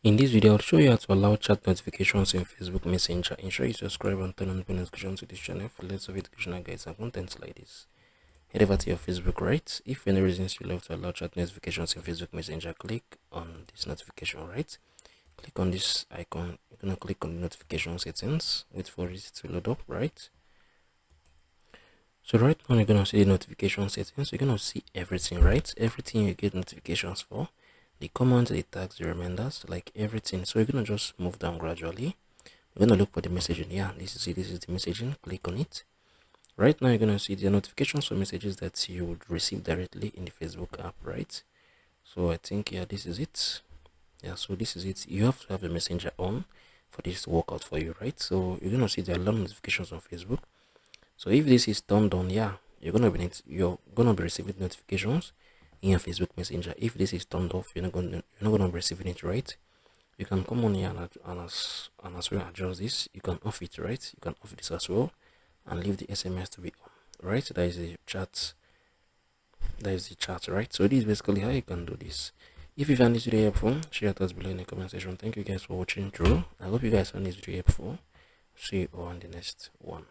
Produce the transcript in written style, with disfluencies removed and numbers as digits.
In this video, I'll show you how to allow chat notifications in Facebook Messenger. Ensure you subscribe and turn on the notifications to this channel for lots of educational guides and content like this. Head over to your Facebook, right? If for any reasons you love to allow chat notifications in Facebook Messenger, click on this notification, right? Click on this icon. You're gonna click on the notification settings. Wait for it to load up, right? So right now you're gonna see the notification settings. You're gonna see everything, right? Everything you get notifications for, the comments, the tags, the reminders, like everything. So you're gonna just move down gradually. You're gonna look for the messaging. Yeah, this is it. This is the messaging. Click on it. Right now you're gonna see the notifications for messages that you would receive directly in the Facebook app, right? So I think yeah, this is it. Yeah, so this is it. You have to have a messenger on for this to work out for you, right? So you're gonna see the alarm notifications on Facebook. So if this is turned on, yeah, you're gonna be receiving notifications in your Facebook Messenger. If this is turned off, you're not gonna be receiving it, right? You can come on here and as well adjust this. You can off it, right? You can off this as well and leave the SMS to be on, right? That is the chat. That is the chat, right? So this is basically how you can do this. If you found this video helpful, share your thoughts below in the comment section. Thank you guys for watching through. I hope you guys found this video helpful. See you all on the next one.